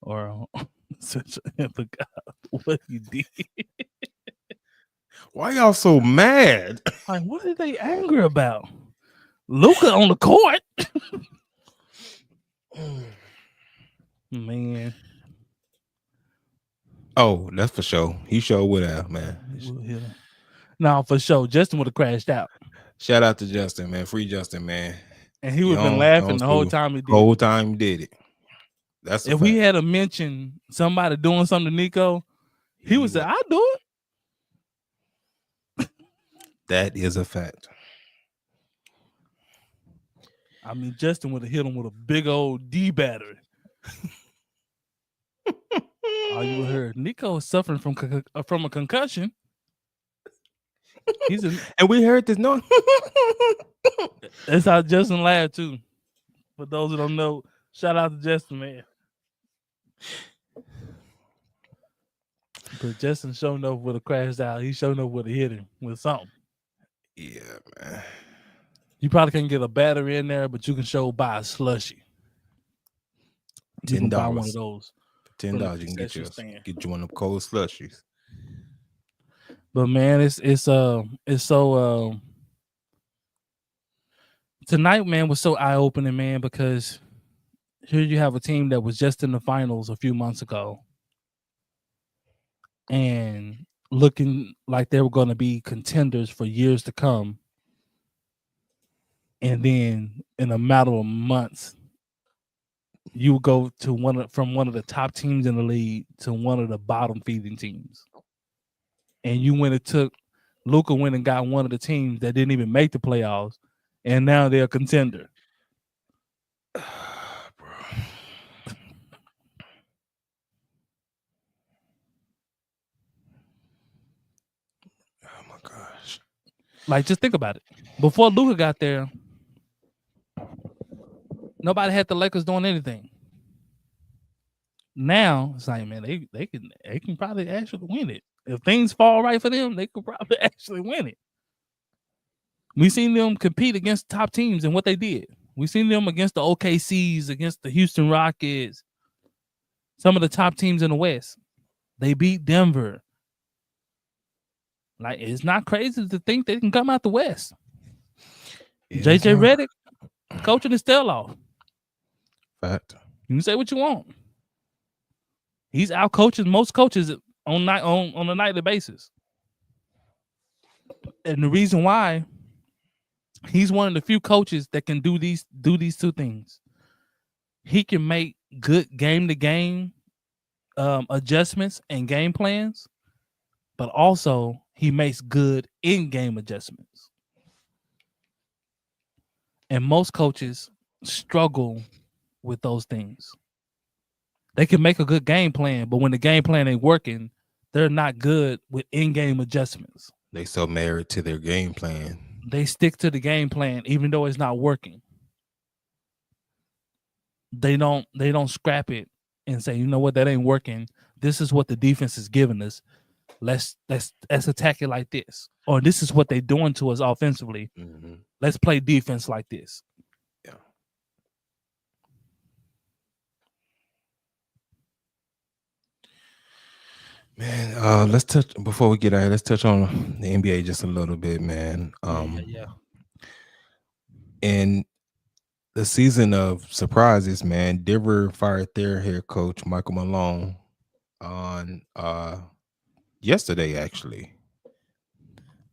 or such a forgot what he did. Why y'all so mad? Like, what are they angry about? Luka on the court. Man. Oh, that's for sure. He sure would have, man. No, for sure. Justin would have crashed out. Shout out to Justin, man. Free Justin, man. And he would have been laughing the whole time he did it. Whole time he did it. That's if we had to mention somebody doing something to Nico, he would say, I'll do it. That is a fact. I mean, Justin would have hit him with a big old D battery. All you heard, Nico is suffering from a concussion. And we heard this noise. That's how Justin laughed too. For those who don't know, shout out to Justin, man. But Justin showing up with a crash out. He showing up with a hit him with something. Yeah, man. You probably can't get a battery in there, but you can buy a slushy. You can buy one of those. $10, you can get you one of them cold slushies. But man, it's so tonight, man, was so eye-opening, man, because here you have a team that was just in the finals a few months ago and looking like they were going to be contenders for years to come. And then in a matter of months, you go to from one of the top teams in the league to one of the bottom feeding teams. And you went and took Luka went and got one of the teams that didn't even make the playoffs, and now they're a contender. Bro. Oh my gosh. Like, just think about it. Before Luka got there, nobody had the Lakers doing anything. Now it's like, man, they can probably actually win it. If things fall right for them, they could probably actually win it. We seen them compete against top teams and what they did. We seen them against the OKCs, against the Houston Rockets, some of the top teams in the West. They beat Denver. Like, it's not crazy to think they can come out the West. Yeah, JJ Redick coaching his tail off. Fact. You can say what you want. He's out coaching most coaches on a nightly basis. And the reason why, he's one of the few coaches that can do these two things. He can make good game-to-game adjustments and game plans, but also he makes good in-game adjustments. And most coaches struggle with those things. They can make a good game plan, but when the game plan ain't working, they're not good with in-game adjustments. They so married to their game plan. They stick to the game plan even though it's not working. They don't scrap it and say, you know what, that ain't working. This is what the defense is giving us. Let's attack it like this. Or this is what they're doing to us offensively. Mm-hmm. Let's play defense like this. Yeah. Man, let's touch before we get out. Let's touch on the NBA just a little bit, man. Yeah. In the season of surprises, man, Denver fired their head coach Michael Malone on yesterday, actually.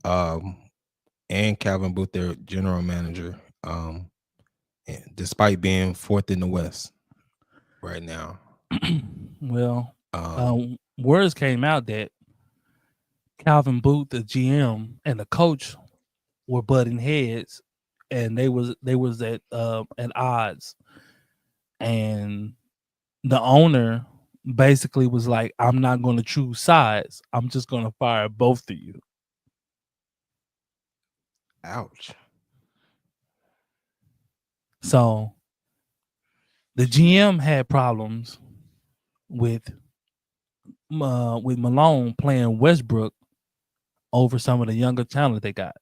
And Calvin Booth, their general manager, despite being fourth in the West right now. Well, words came out that Calvin Booth, the GM, and the coach were butting heads, and they was at odds, and the owner basically was like, "I'm not going to choose sides. I'm just going to fire both of you." Ouch. So the GM had problems with Malone playing Westbrook over some of the younger talent they got.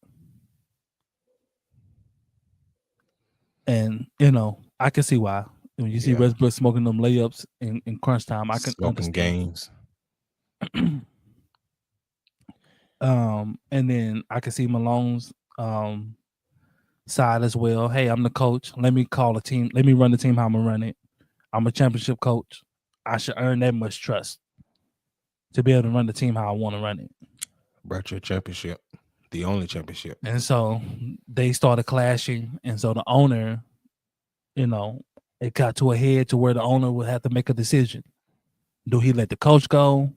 And, I can see why. When you see Westbrook smoking them layups in crunch time, I can Smoking understand. games. And then I can see Malone's side as well. Hey, I'm the coach. Let me call a team. Let me run the team how I'm going to run it. I'm a championship coach. I should earn that much trust to be able to run the team how I want to run it. Brought you a championship. The only championship. And so they started clashing. And so the owner, it got to a head to where the owner would have to make a decision. Do he let the coach go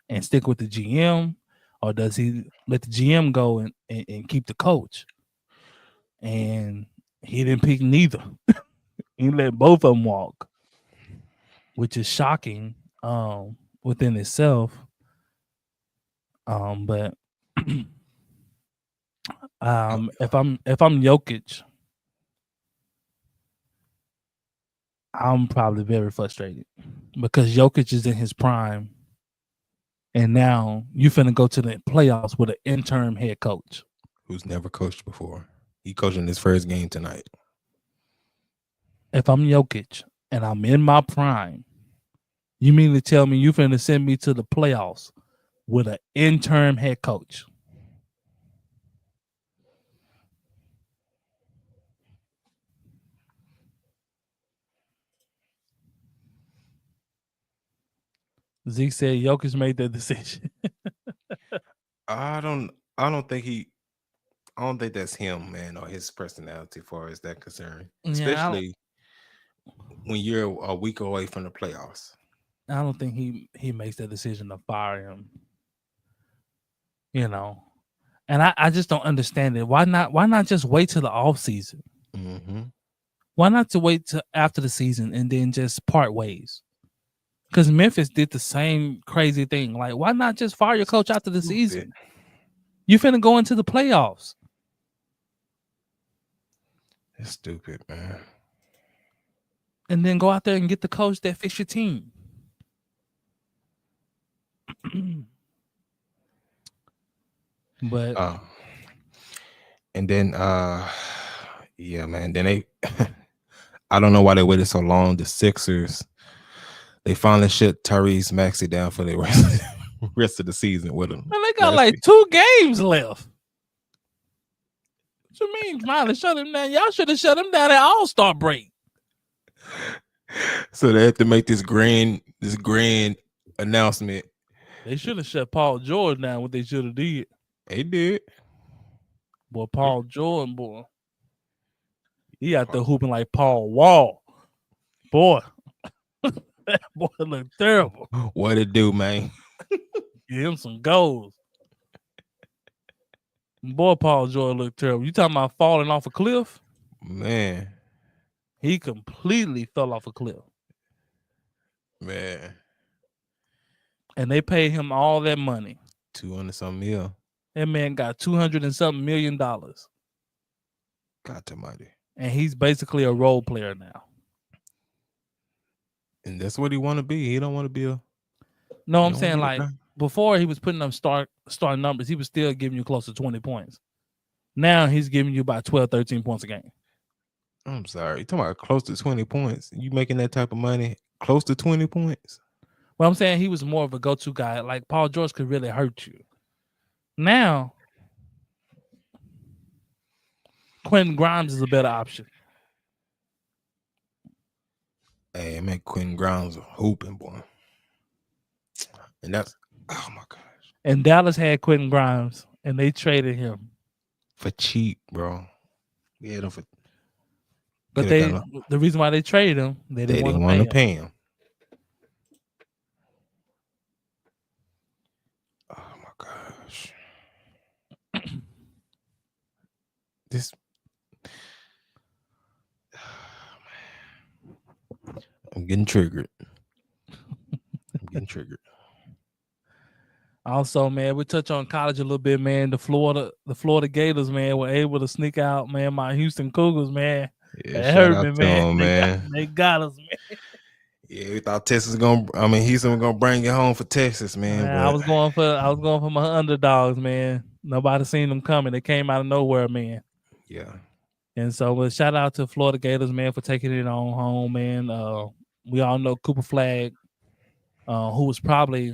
and stick with the GM? Or does he let the GM go and keep the coach? And he didn't pick neither. He let both of them walk, which is shocking within itself. But if I'm Jokic, I'm probably very frustrated because Jokic is in his prime, and now you finna go to the playoffs with an interim head coach who's never coached before. He coaching his first game tonight. If I'm Jokic and I'm in my prime, you mean to tell me you finna send me to the playoffs with an interim head coach? Zeke said Jokic made that decision. I don't think that's him, man, or his personality as far as that concerned. Especially when you're a week away from the playoffs. I don't think he makes that decision to fire him. And I just don't understand it. Why not just wait till the off season? Mm-hmm. Why not to wait till after the season and then just part ways? Because Memphis did the same crazy thing. Like, why not just fire your coach after the season? You finna go into the playoffs. It's stupid, man. And then go out there and get the coach that fits your team. But and then yeah, man. Then they I don't know why they waited so long. The Sixers, they finally shut Tyrese Maxey down for the rest of the season with him. And they got like 2 games left. What you mean finally shut him down? Y'all should have shut him down at All-Star break. So they have to make this grand announcement. They should have shut Paul George down. What they should have did. They did. Boy, Paul Jordan, boy. He out there hooping like Paul Wall. Boy. That boy look terrible. What it do, man? Give him some goals. Boy, Paul George look terrible. You talking about falling off a cliff? Man. He completely fell off a cliff. Man. And they paid him all that money. 200-something mil. That man got $200-something million. God almighty. And he's basically a role player now. And that's what he want to be. He don't want to be a... No, I'm saying like before he was putting up star numbers, he was still giving you close to 20 points. Now he's giving you about 12, 13 points a game. I'm sorry. You're talking about close to 20 points. You making that type of money close to 20 points? Well, I'm saying he was more of a go-to guy. Like Paul George could really hurt you. Now, Quentin Grimes is a better option. Hey, man, Quentin Grimes hooping, boy. And that's, oh my gosh. And Dallas had Quentin Grimes, and they traded him for cheap, bro. Yeah, them for. But the reason why they traded him, they didn't want to pay him. Oh my gosh. This. I'm getting triggered. Also, man, we touch on college a little bit, man. The Florida Gators, man, were able to sneak out, man. My Houston Cougars, man. Yeah, it shout hurt out me, to man. them, They got us, man. Yeah, we thought Texas was gonna. I mean, Houston was gonna bring it home for Texas, man. But I was going for my underdogs, man. Nobody seen them coming. They came out of nowhere, man. Yeah. And so, shout out to Florida Gators, man, for taking it on home, man. We all know Cooper Flag, Duke was probably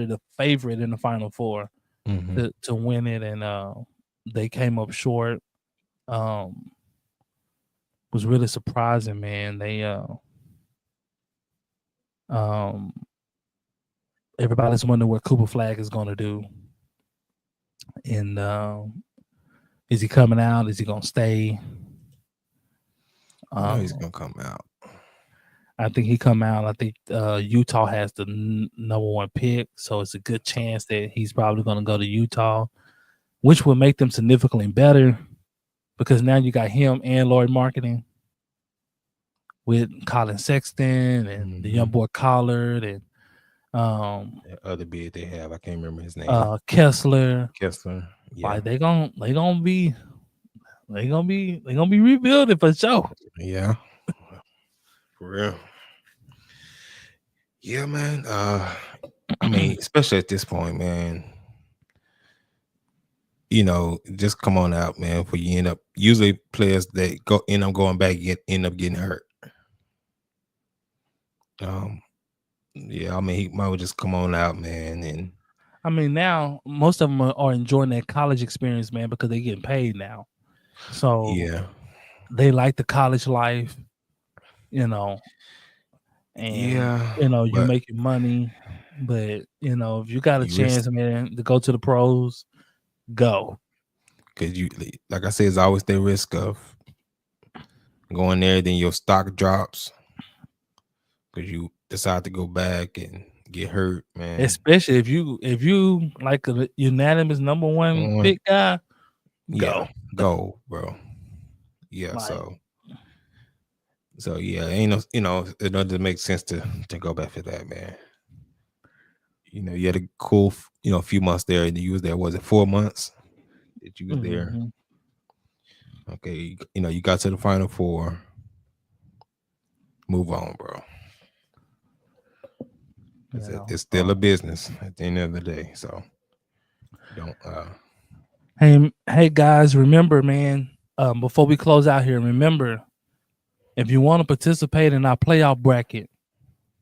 the favorite in the Final Four to win it, and they came up short. Was really surprising, man. They everybody's wondering what Cooper Flag is going to do, and is he coming out? Is he going to stay? I know he's gonna come out. I think he come out. I think Utah has the number one pick, so it's a good chance that he's probably going to go to Utah, which will make them significantly better because now you got him and Lloyd Marketing with Colin Sexton and the young boy Collard and the other bid they have, I can't remember his name. Kessler. Yeah. Like they gonna be rebuilding for sure. Yeah. For real. Yeah, man. I mean, especially at this point, man. You know, just come on out, man. For you end up usually players that end up going back end up getting hurt. Yeah, I mean, he might just come on out, man. And I mean, now most of them are enjoying their college experience, man, because they're getting paid now. So yeah, they like the college life, you know. And you're making money, but if you got a chance, man, to go to the pros, go. Because you, like I said, it's always the risk of going there, then your stock drops because you decide to go back and get hurt, man. Especially if you like a unanimous number one pick guy, go, bro. Yeah, like, so yeah, ain't no, it doesn't make sense to go back for that, man. You had a cool, few months there, and you was there. Was it 4 months that you was there? Okay, you got to the Final Four. Move on, bro. It's still a business at the end of the day. So don't. Hey guys, remember, man. Before we close out here, remember, if you want to participate in our playoff bracket,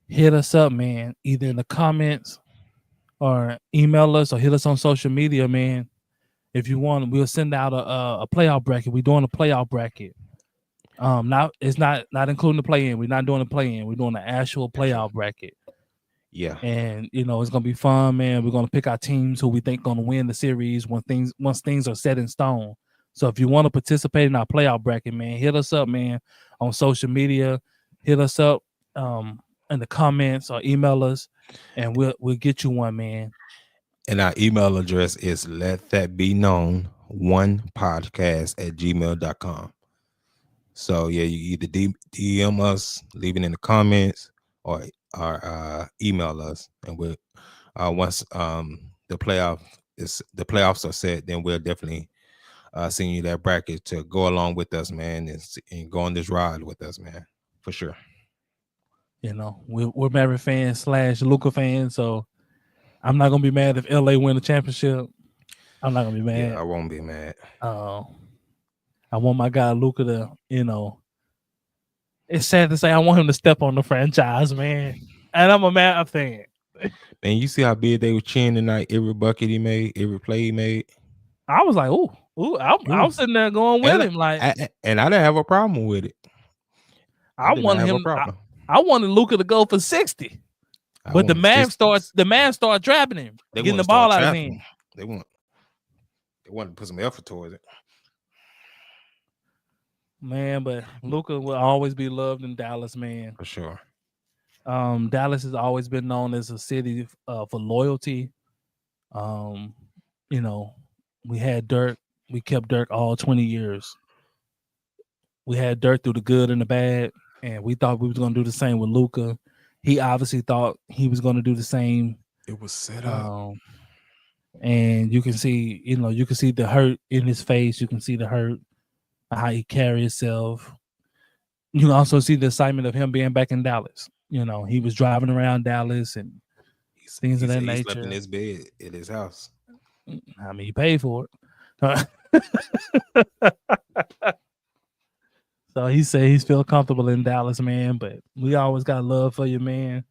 hit us up, man. Either in the comments or email us or hit us on social media, man. If you want, we'll send out a playoff bracket. We're doing a playoff bracket. It's not including the play-in. We're not doing the play-in. We're doing the actual playoff bracket. Yeah. And it's gonna be fun, man. We're gonna pick our teams who we think gonna win the series once things are set in stone. So if you want to participate in our playoff bracket, man, hit us up, man, on social media. Hit us up in the comments or email us, and we'll get you one, man. And our email address is letthatbeknown1podcast@gmail.com. So yeah, you either DM us, leave it in the comments, or email us, and we'll once the playoffs are set, then we'll definitely send you that bracket to go along with us, man, and go on this ride with us, man, for sure. We're Mavericks fans / Luka fans, so I'm not gonna be mad if LA win the championship. I'm not gonna be mad. Yeah, I won't be mad. I want my guy Luka to, it's sad to say I want him to step on the franchise, man. And I'm a Mavs fan. Man, you see how big they were cheering tonight? Every bucket he made, every play he made. I was like, ooh. I was sitting there going with him, like, and I didn't have a problem with it. I wanted Luka to go for 60. But the Mavs start trapping him, getting the ball out of his hand. They want to put some effort towards it. Man, but Luka will always be loved in Dallas, man. For sure. Dallas has always been known as a city for loyalty. You know, we had Dirk. We kept Dirk all 20 years. We had Dirk through the good and the bad, and we thought we was going to do the same with Luka. He obviously thought he was going to do the same. It was set up. And you can see, you can see the hurt in his face. You can see the hurt, how he carry himself. You can also see the excitement of him being back in Dallas. He was driving around Dallas and things of that nature. He slept in his bed at his house. I mean, he paid for it. So he said he's feel comfortable in Dallas, man. But we always got love for you, man.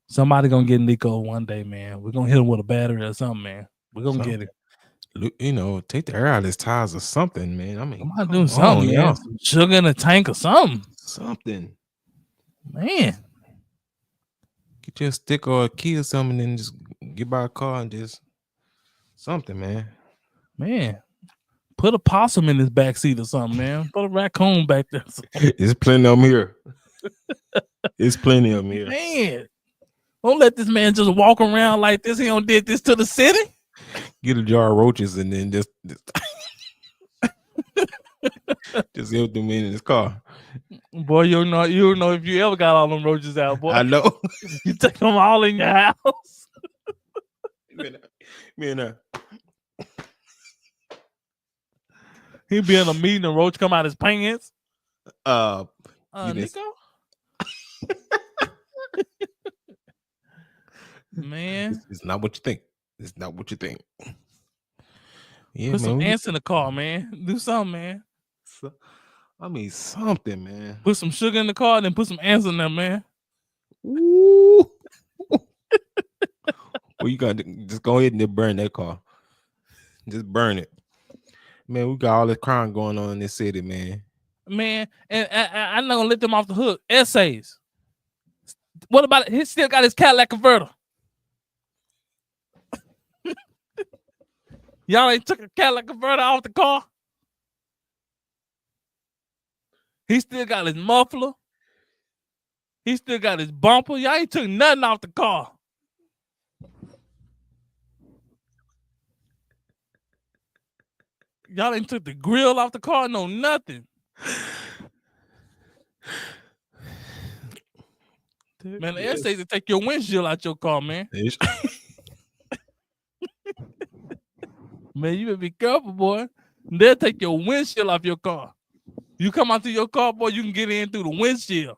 Somebody gonna get Nico one day, man. We're gonna hit him with a battery or something, man. We're gonna get it. Take the air out of his tires or something, man. I mean, I'm not doing something, man. Some sugar in a tank or something. Something, man. Get you a stick or a key or something, and then just get by a car and just something, man. Man, put a possum in his backseat or something, man. Put a raccoon back there. There's plenty of them here. There's plenty of them here. Man, don't let this man just walk around like this. He don't did this to the city. Get a jar of roaches and then just help them in his car. Boy, you don't know if you ever got all them roaches out, boy. I know. You take them all in your house. He be in a meeting and roach come out his pants. Nico? Man, it's not what you think. It's not what you think. Yeah, put some ants in the car, man. Do something, man. Something, man. Put some sugar in the car and then put some ants in there, man. Ooh. Well, you got to just go ahead and just burn that car. Just burn it. Man, we got all this crime going on in this city, man. Man, and I'm not going to let them off the hook. Essays. What about it? He still got his Cadillac converter. Y'all ain't took a Cadillac converter off the car. He still got his muffler. He still got his bumper. Y'all ain't took nothing off the car. Y'all ain't took the grill off the car. No, nothing. Man, the essays to take your windshield out your car, man. Man, you better be careful, boy. They'll take your windshield off your car. You come out to your car, boy, you can get in through the windshield.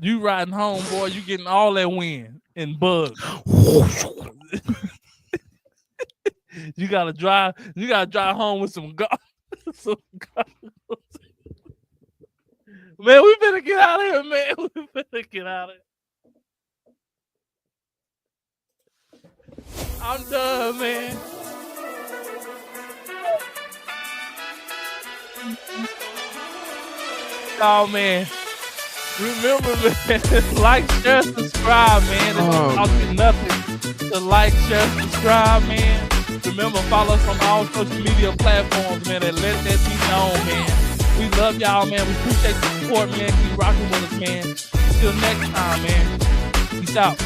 You riding home, boy, you getting all that wind and bugs. You gotta drive home with some goggles. Man, we better get out of here, man. We better get out of here. I'm done, man. Oh, man. Remember, man, like, share, subscribe, man. It's costing nothing to like, share, subscribe, man. Remember, follow us on all social media platforms, man, and let that be known, man. We love y'all, man. We appreciate the support, man. Keep rocking with us, man. Until next time, man. Peace out.